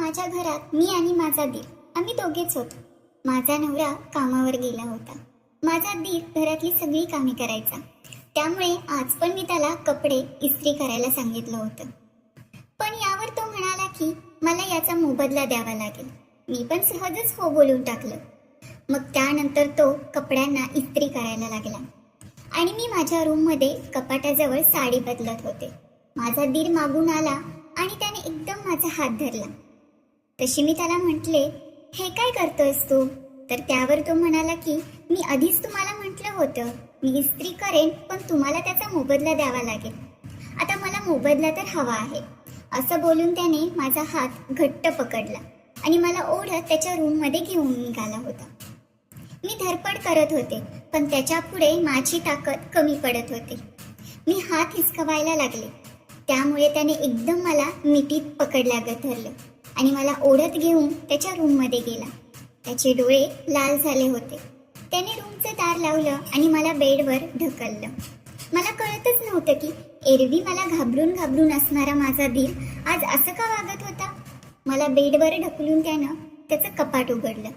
माझ्या घरात मी आणि माझा दीर आम्ही दोघेच होतो. माझा नवरा कामावर गेला होता. माझा दीर घरातली सगळी कामे करायचा. त्यामुळे आज पण मी त्याला कपडे इस्त्री करायला सांगितलं होतं. पण यावर तो म्हणाला की मला याचा मोबदला द्यावा लागेल. मी पण सहजच हो बोलून टाकलं. मग त्यानंतर तो कपड्यांना इस्त्री करायला लागला आणि मी माझ्या रूममध्ये कपाटाजवळ साडी बदलत होते. माझा दीर मागून आला आणि त्याने एकदम माझा हात धरला. तशी मी त्याला म्हटले, हे काय करतोयस तू? तर त्यावर तो म्हणाला की मी आधीच तुम्हाला म्हटलं होतं मी इस्त्री करेन, पण तुम्हाला त्याचा मोबदला द्यावा लागेल. आता मला मोबदला तर हवा आहे. असं बोलून त्याने माझा हात घट्ट पकडला आणि मला ओढत त्याच्या रूममध्ये घेऊन निघाला होता. मी धडपड करत होते, पण त्याच्या पुढे माझी ताकद कमी पडत होती. मी हात हिसकवायला लागले. त्यामुळे त्याने एकदम मला मिठीत पकडल्यागत धरलं आणि मला ओढत घेऊन त्याच्या रूममध्ये गेला. त्याचे डोळे लाल झाले होते. त्याने रूमचं दार लावलं आणि मला बेडवर ढकललं. मला कळतच नव्हतं की एरवी मला घाबरून घाबरून असणारा माझा दीर आज असं का वागत होता. मला बेडवर ढकलून त्यानं त्याचं कपाट उघडलं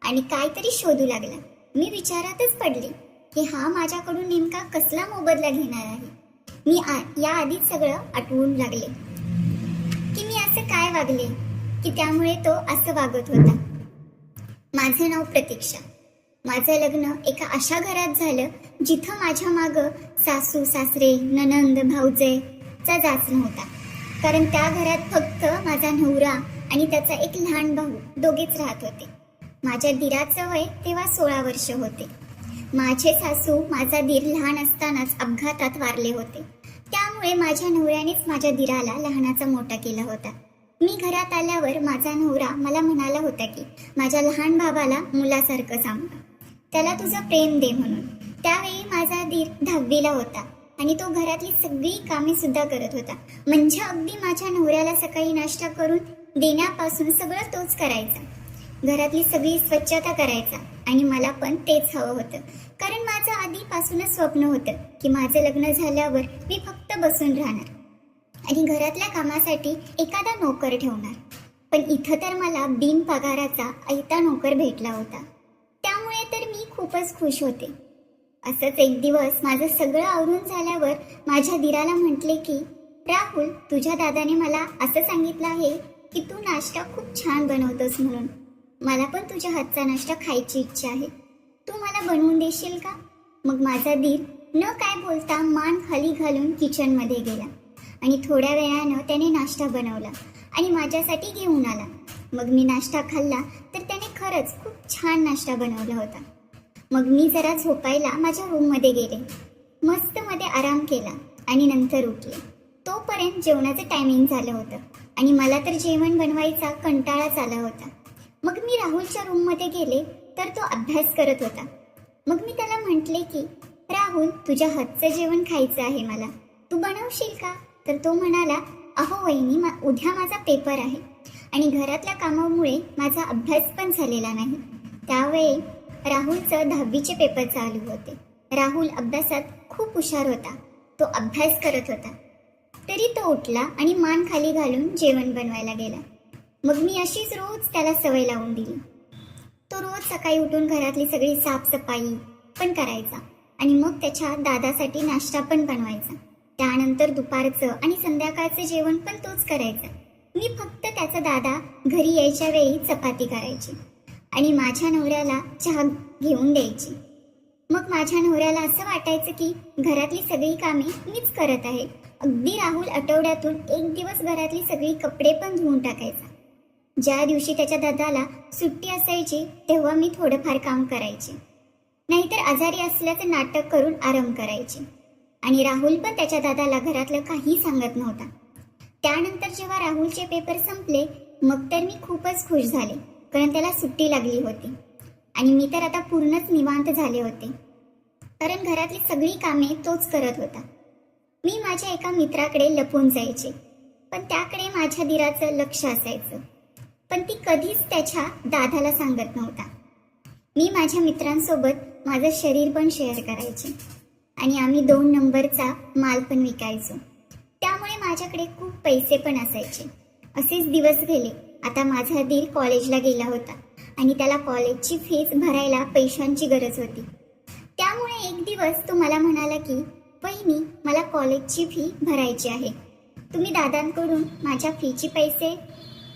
आणि काहीतरी शोधू लागला. मी विचारातच पडले की हा माझ्याकडून नेमका कसला मोबदला घेणार आहे. मी या आधीच सगळं आठवून लागले की मी असं काय वागले की त्यामुळे तो असं वागत होता. माझं नाव प्रतीक्षा. माझं लग्न एका अशा घरात झालं जिथं माझ्या मागं सासू सासरे नणंद भाऊजेचा जाच नव्हता. कारण त्या घरात फक्त माझा नवरा आणि त्याचा एक लहान भाऊ दोघेच राहत होते. माझ्या दीराचं वय तेव्हा 16 वर्ष होते. माझे सासू माझा दीर लहान असतानाच अपघातात वारले होते. त्यामुळे माझ्या नवऱ्यानेच माझ्या दीराला लहानाचा मोठा केला होता. मी घरात आल्यावर माझा नवरा मला म्हणाला होता की माझ्या लहान भावाला मुलासारखं सांभाळ, त्याला तुझं प्रेम दे म्हणून. त्यावेळी माझा दीर 10वीला होता आणि तो घरातली सगळी कामे सुद्धा करत होता. म्हणजे अगदी माझ्या नवऱ्याला सकाळी नाश्ता करून देण्यापासून सगळं तोच करायचा. घरातली सगळी स्वच्छता करायचा आणि मला पण तेच हवं होतं. कारण माझं आधीपासूनच स्वप्न होतं की माझं लग्न झाल्यावर मी फक्त बसून राहणार आणि घरातल्या कामासाठी एखादा नोकर ठेवणार. पण इथं तर मला बिनपगाराचा ऐता नोकर भेटला होता. त्यामुळे तर मी खूपच खुश होते. असंच एक दिवस माझं सगळं आवरून झाल्यावर माझ्या दीराला म्हटले की राहुल, तुझ्या दादाने मला असं सांगितलं आहे की तू नाश्ता खूप छान बनवतोस म्हणून. मला पण तुझ्या हातचा नाश्ता खायची इच्छा आहे. तू मला बनवून देशील का? मग माझा दीर न काय बोलता मान खाली घालून किचनमध्ये गेला आणि थोड्या वेळानं त्याने नाश्ता बनवला आणि माझ्यासाठी घेऊन आला. मग मी नाश्ता खाल्ला तर त्याने खरंच खूप छान नाश्ता बनवला होता. मग मी जरा झोपायला माझ्या रूममध्ये गेले. मस्त मध्ये आराम केला आणि नंतर उठले. तोपर्यंत जेवणाचं टायमिंग झालं होतं आणि मला तर जेवण बनवायचा कंटाळाच आला होता. मग मी राहुलच्या रूममध्ये गेले तर तो अभ्यास करत होता. मग मी त्याला म्हटले की राहुल, तुझ्या हातचं जेवण खायचं आहे मला, तू बनवशील का? तर तो म्हणाला, अहो वहिनी, उद्या माझा पेपर आहे आणि घरातल्या कामामुळे माझा अभ्यास पण झालेला नाही. त्यावेळी राहुलचं 10वीचे पेपर चालू होते. राहुल अभ्यासात खूप हुशार होता. तो अभ्यास करत होता. तरी तो उठला आणि मान खाली घालून जेवण बनवायला गेला. मग मी अशीच रोज त्याला सवय लावून दिली. तो रोज सकाळी उठून घरातली सगळी साफसफाई पण करायचा आणि मग त्याच्या दादासाठी नाश्ता पण बनवायचा. त्यानंतर दुपारचं आणि संध्याकाळचं जेवण पण तोच करायचा. मी फक्त त्याचा दादा घरी यायच्या वेळी चपाती करायची आणि माझ्या नवऱ्याला चहा घेऊन द्यायची. मग माझ्या नवऱ्याला असं वाटायचं की घरातली सगळी कामे मीच करत आहे. अगदी राहुल आठवड्यातून एक दिवस घरातली सगळी कपडे पण धुवून टाकायचा. ज्या दिवशी त्याच्या दादाला सुट्टी असायची तेव्हा मी थोडंफार काम करायचे, नाहीतर आजारी असल्याचं नाटक करून आराम करायचे. आणि राहुल पण त्याच्या दादाला घरातलं काही सांगत नव्हता. त्यानंतर जेव्हा राहुलचे पेपर संपले मग तर मी खूपच खुश झाले, कारण त्याला सुट्टी लागली होती आणि मी तर आता पूर्णच निवांत झाले होते. कारण घरातली सगळी कामे तोच करत होता. मी माझ्या एका मित्राकडे लपून जायचे, पण त्याकडे माझ्या दीराचं लक्ष असायचं. पण ती कधीच त्याच्या दादाला सांगत नव्हता. मी माझ्या मित्रांसोबत माझं शरीर पण शेअर करायचे आणि आम्ही 2 नंबरचा माल पण विकायचो. त्यामुळे माझ्याकडे खूप पैसे पण असायचे. असेच दिवस गेले आता माझा दीर कॉलेजला गेला होता आणि त्याला कॉलेजची फीस भरायला पैशांची गरज होती. त्यामुळे एक दिवस तो मला म्हणाला की वहिनी, मला कॉलेजची फी भरायची आहे, तुम्ही दादांकडून माझ्या फीचे पैसे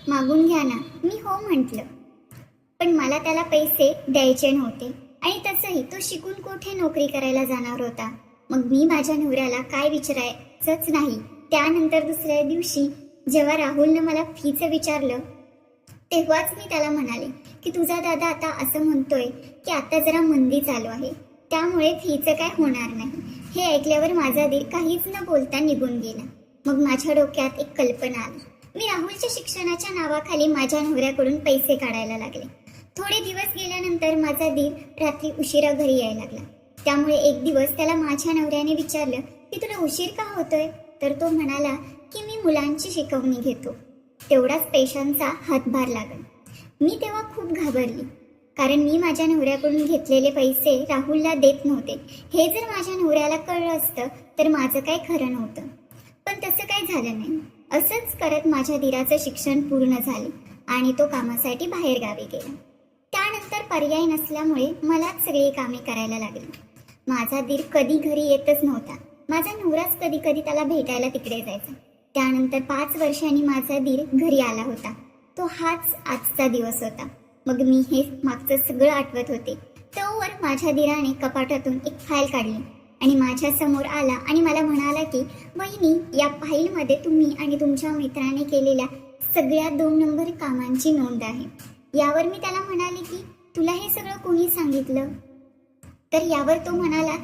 मागून घ्या ना. मी हो म्हटलं, पण मला त्याला पैसे द्यायचे नव्हते आणि तसंही तो शिकून कुठे नोकरी करायला जाणार होता. मग मी माझ्या नवऱ्याला काय विचारायचंच नाही. त्यानंतर दुसऱ्या दिवशी जेव्हा राहुलनं मला फीचं विचारलं तेव्हाच मी त्याला म्हणाले की तुझा दादा आता असं म्हणतोय की आता जरा मंदी चालू आहे, त्यामुळे फीचं काय होणार नाही. हे ऐकल्यावर माझा दीर काहीच न बोलता निघून गेला. मग माझ्या डोक्यात एक कल्पना आली. मी राहुलच्या शिक्षणाच्या नावाखाली माझ्या नवऱ्याकडून पैसे काढायला लागले. थोडे दिवस गेल्यानंतर माझा दीर रात्री उशिरा घरी यायला लागला. त्यामुळे एक दिवस त्याला माझ्या नवऱ्याने विचारलं की तुला उशीर का होतोय, तर तो म्हणाला की मी मुलांची शिकवणी घेतो, तेवढाच पैशांचा हातभार लागल. मी तेव्हा खूप घाबरली, कारण मी माझ्या नवऱ्याकडून घेतलेले पैसे राहुलला देत नव्हते. हे जर माझ्या नवऱ्याला कळलं असतं तर माझं काय खरं नव्हतं. पण तसं काही झालं नाही. असंच करत माझ्या दीराचं शिक्षण पूर्ण झाले आणि तो कामासाठी बाहेर गावी गेला. त्यानंतर पर्याय नसल्यामुळे मलाच सगळी कामे करायला लागली. माझा दीर कधी घरी येतच नव्हता. माझा नवराच कधी कधी त्याला भेटायला तिकडे जायचा. त्यानंतर 5 वर्षांनी माझा दीर घरी आला होता. तो हाच आजचा दिवस होता. मग मी हे मागचं सगळं आठवत होते. तोवर माझ्या दीराने कपाटातून एक फाईल काढली आणि माझ्या समोर आला आणि मला म्हणाला की वहिनी, या फाईलमध्ये तुम्ही आणि तुमच्या मित्राने केलेल्या सगळ्या 2 नंबर कामांची नोंद आहे. यावर मी त्याला म्हणाले की तुला हे सगळं कोणी सांगितलं, तर यावर तो म्हणाला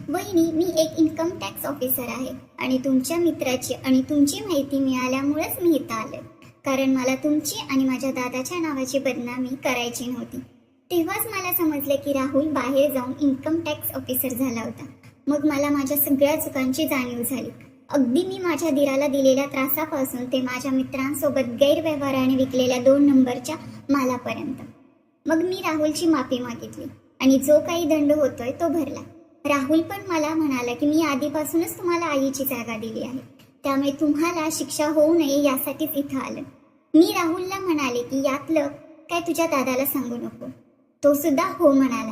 वहिनी, मी एक इन्कम टॅक्स ऑफिसर आहे आणि तुमच्या मित्राची आणि तुमची माहिती मिळाल्यामुळेच मी इथं आले, कारण मला तुमची आणि माझ्या दादाच्या नावाची बदनामी करायची नव्हती. तेव्हाच मला समजलं की राहुल बाहेर जाऊन इन्कम टॅक्स ऑफिसर झाला होता. मग मला माझ्या सगळ्या चुकांची जाणीव झाली. अगदी मी माझ्या दीराला दिलेल्या त्रासापासून ते माझ्या मित्रांसोबत गैरव्यवहाराने विकलेल्या 2 नंबरच्या मालापर्यंत. मग मी राहुलची माफी मागितली आणि जो काही दंड होतोय तो भरला. राहुल पण मला म्हणाला की मी आधीपासूनच तुम्हाला आईची जागा दिली आहे, त्यामुळे तुम्हाला शिक्षा होऊ नये यासाठीच इथं आलं. मी राहुलला म्हणाले की यातलं काय तुझ्या दादाला सांगू नको. तो सुद्धा हो म्हणाला.